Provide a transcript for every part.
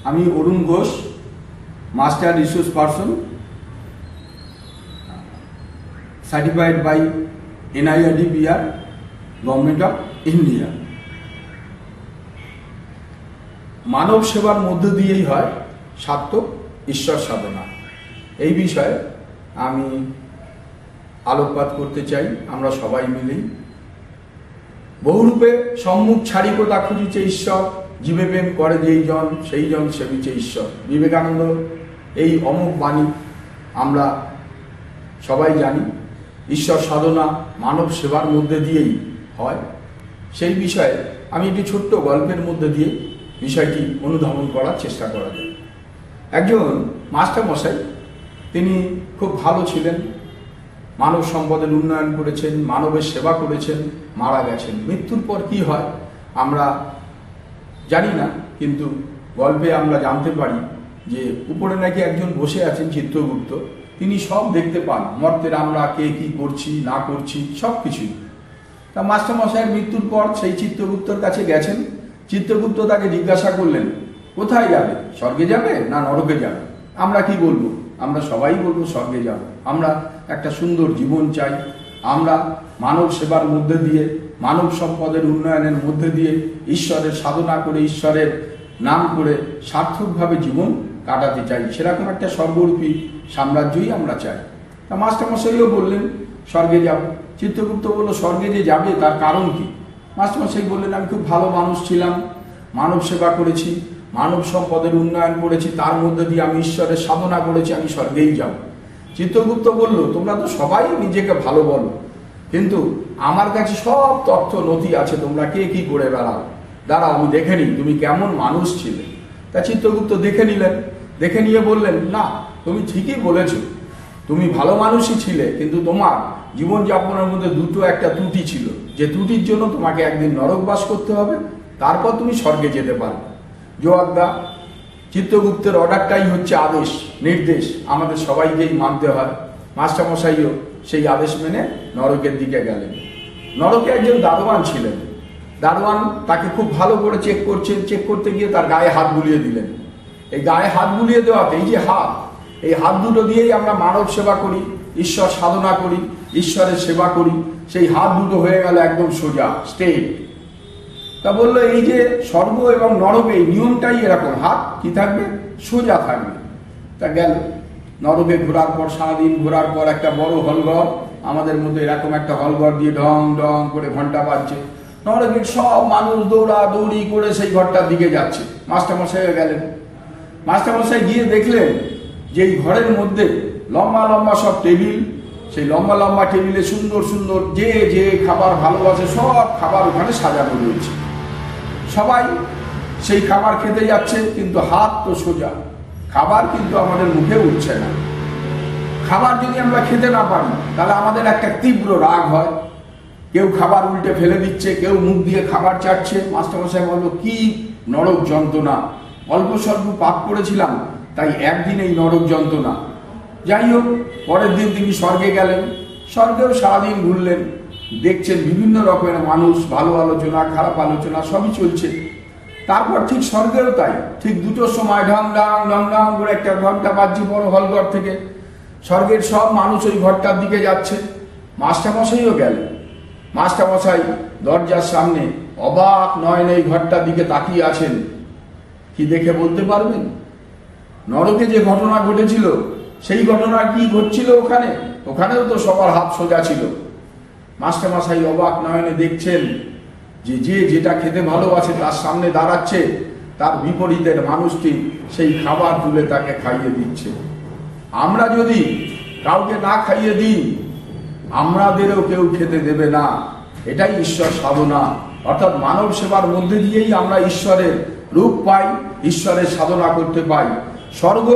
আমি Arun Ghosh, master resource person, certified by NIRDPR, government of India. মানব সেবার মধ্য দিয়েই হয় সার্থক ঈশ্বর সাধনা। এই বিষয়ে আমি আলোকপাত করতে চাই। আমরা সবাই মিলেই বহুরূপে সম্মুখ ছাড়িকতা খুঁজিছে ঈশ্বর, জীবে প্রেম করে যেই জন সেই জন সেবিছে ঈশ্বর। বিবেকানন্দ এই অমোঘ বাণী আমরা সবাই জানি। ঈশ্বর সাধনা মানব সেবার মধ্যে দিয়েই হয়। সেই বিষয়ে আমি একটি ছোট্ট গল্পের মধ্যে দিয়ে বিষয়টি অনুধাবন করার চেষ্টা করা যায়। একজন মাস্টারমশাই, তিনি খুব ভালো ছিলেন, মানব সম্পদের উন্নয়ন করেছেন, মানবের সেবা করেছেন, মারা গেছেন। মৃত্যুর পর কি হয় আমরা জানি না, কিন্তু গল্পে আমরা জানতে পারি যে উপরে নাকি একজন বসে আছেন চিত্রগুপ্ত, তিনি সব দেখতে পান, মর্তের আমরা কে কি করছি না করছি সব কিছুই। তা মাস্টারমশাইয়ের মৃত্যুর পর সেই চিত্রগুপ্তর কাছে গেছেন। চিত্রগুপ্ত তাকে জিজ্ঞাসা করলেন, কোথায় যাবে? স্বর্গে যাবে না নরকে যাবে? আমরা কি বলবো? আমরা সবাই বলবো স্বর্গে যাব। আমরা একটা সুন্দর জীবন চাই। আমরা মানব সেবার মধ্যে দিয়ে, মানব সম্পদের উন্নয়নের মধ্যে দিয়ে ঈশ্বরের সাধনা করে, ঈশ্বরের নাম করে সার্থকভাবে জীবন কাটাতে চাই। সেরকম একটা স্বর্গরূপী সাম্রাজ্যই আমরা চাই। তা মাস্টারমশাইও বললেন স্বর্গে যাব। চিত্রগুপ্ত বলল, স্বর্গে যে যাবে তার কারণ কি? মাস্টারমশাই বললেন, আমি খুব ভালো মানুষ ছিলাম, মানব সেবা করেছি, মানব সম্পদের উন্নয়ন করেছি, তার মধ্যে দিয়ে আমি ঈশ্বরের সাধনা করেছি, আমি স্বর্গেই যাব। চিত্রগুপ্ত বলল, তোমরা তো সবাই নিজেকে ভালো বলো, কিন্তু আমার কাছে সব তথ্য নথি আছে, তোমরা কে কি করে বেড়াও, দাঁড়াও আমি দেখে নিই তুমি কেমন মানুষ ছিলে। তা চিত্রগুপ্ত দেখে নিলেন। দেখে নিয়ে বললেন, না তুমি ঠিকই বলেছ, তুমি ভালো মানুষই ছিলে, কিন্তু তোমার জীবনযাপনের মধ্যে দুটো একটা ত্রুটি ছিল, যে ত্রুটির জন্য তোমাকে একদিন নরকবাস করতে হবে, তারপর তুমি স্বর্গে যেতে পারবে। জোয়াকদা, চিত্রগুপ্তের অর্ডারটাই হচ্ছে আদেশ, নির্দেশ, আমাদের সবাইকেই মানতে হয়। মাস্টারমশাইও সেই আদেশ মেনে নরকের দিকে গেলেন। নরকে একজন দারোয়ান ছিলেন। দারোয়ান তাকে খুব ভালো করে চেক করছেন। চেক করতে গিয়ে তার গায়ে হাত বুলিয়ে দিলেন। এই গায়ে হাত বুলিয়ে দেওয়াতে এই যে হাত, এই হাত দুটো দিয়েই আমরা মানব সেবা করি, ঈশ্বর সাধনা করি, ঈশ্বরের সেবা করি। সেই হাত দুটো হয়ে গেল একদম সোজা, স্ট্রেট। তা বললো, এই যে স্বর্গ এবং নরকে এই নিয়মটাই এরকম, হাত কি থাকবে? সোজা থাকবে। তা গেল নরকে ঘোরার পর, সারাদিন ঘোরার পর একটা বড় হলঘর, আমাদের মধ্যে এরকম একটা হলঘর দিয়ে ঢং ঢং করে ঘন্টা বাজছে। নরকে সব মানুষ দৌড়া দৌড়ি করে সেই ঘরটার দিকে যাচ্ছে। মাস্টারমশাই গেলেন। মাস্টারমশাই গিয়ে দেখলেন যে এই ঘরের মধ্যে লম্বা লম্বা সব টেবিল, সেই লম্বা লম্বা টেবিলে সুন্দর সুন্দর যে যে খাবার ভালোবাসে সব খাবার ওখানে সাজানো রয়েছে। সবাই সেই খাবার খেতে যাচ্ছে, কিন্তু হাত তো সোজা, খাবার কিন্তু আমাদের মুখে উঠছে না। খাবার যদি আমরা খেতে না পারি তাহলে আমাদের একটা তীব্র রাগ হয়। কেউ খাবার উল্টে ফেলে দিচ্ছে, কেউ মুখ দিয়ে খাবার চাটছে। মাস্টারমশাই বলল, কি নরক যন্ত্রণা, অল্প স্বল্প পাপ করেছিলাম তাই একদিন এই নরক যন্ত্রণা। যাই হোক, পরের দিন তিনি স্বর্গে গেলেন। স্বর্গেও সারাদিন ঘুরলেন, দেখছেন বিভিন্ন রকমের মানুষ, ভালো আলোচনা খারাপ আলোচনা সবই চলছে। তারপর ঠিক স্বর্গেও তাই, ঠিক দুটোর সময় ঢং ঢং ঢং ঢং করে একটা ঘন্টা বাজছে বড় হলঘর থেকে। স্বর্গের সব মানুষ ওই ঘরটার দিকে যাচ্ছে। মাস্টারমশাইও গেলেন। মাস্টারমশাই দরজার সামনে অবাক নয়নে এই ঘরটার দিকে তাকিয়ে আছেন। কি দেখে বলতে পারবেন? নরকে যে ঘটনা ঘটেছিল সেই ঘটনা কি ঘটছিল ওখানে? ওখানেও তো সবার হাত সোজা ছিল। মাস্টারমশাই অবাক নয়নে দেখছেন যে যে যেটা খেতে ভালোবাসে তার সামনে দাঁড়াচ্ছে, তার বিপরীতের মানুষটি সেই খাবার তুলে তাকে খাইয়ে দিচ্ছে। আমরা যদি কাউকে না খাইয়ে দিই, আমাদেরও কেউ খেতে দেবে না। এটাই ঈশ্বর সাধনা, অর্থাৎ মানব সেবার মধ্যে দিয়েই আমরা ঈশ্বরের রূপ পাই, ঈশ্বরের সাধনা করতে পাই। স্বর্গ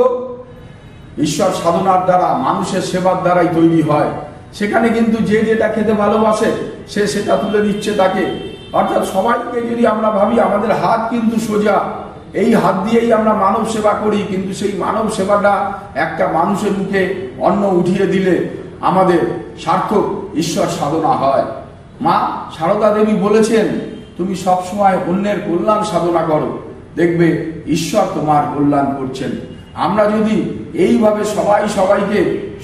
ঈশ্বর সাধনার দ্বারা, মানুষের সেবার দ্বারাই তৈরি হয়। সেখানে কিন্তু যে যেটা খেতে ভালোবাসে সে সেটা তুলে দিচ্ছে তাকে। অর্থাৎ সবাইকে যদি আমরা ভাবি, আমাদের হাত কিন্তু সোজা, এই হাত দিয়েই আমরা মানব সেবা করি, কিন্তু সেই মানব সেবাটা একটা মানুষের মুখে অন্ন উঠিয়ে দিলে আমাদের সার্থক ঈশ্বর সাধনা হয়। মা সারদা দেবী বলেছেন, তুমি সবসময় অন্যের কল্যাণ সাধনা করো, দেখবে ঈশ্বর তোমার কল্যাণ করছেন। আমরা যদি এইভাবে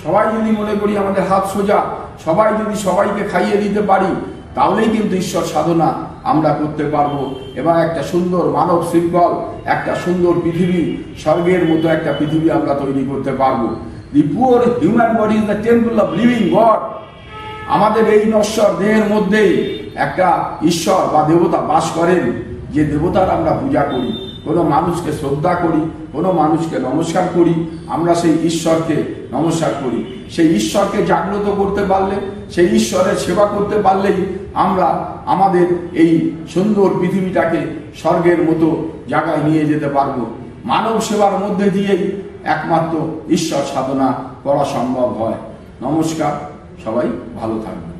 সবাই যদি মনে করি আমাদের হাত সোজা, সবাই যদি সবাইকে খাইয়ে দিতে পারি, তাহলেই কিন্তু ঈশ্বর সাধনা আমরা করতে পারবো এবং একটা সুন্দর মানব শৃঙ্খল, একটা সুন্দর পৃথিবী, স্বর্গের মতো একটা পৃথিবী আমরা তৈরি করতে পারবো। The poor human body is the temple of living god. আমাদের এই নশ্বর দেহের মধ্যেই একটা ঈশ্বর বা দেবতা বাস করেন, যে দেবতার আমরা পূজা করি, কোনো মানুষকে শ্রদ্ধা করি, কোনো মানুষকে নমস্কার করি, আমরা সেই ঈশ্বরকে নমস্কার করি। সেই ঈশ্বরকে জাগ্রত করতে পারলে, সেই ঈশ্বরের সেবা করতে পারলেই আমরা আমাদের এই সুন্দর পৃথিবীটাকে স্বর্গের মতো জায়গায় নিয়ে যেতে পারবো। মানব সেবার মধ্যে দিয়েই একমাত্র ঈশ্বর সাধনা করা সম্ভব হয়। নমস্কার, সবাই ভালো থাকবে।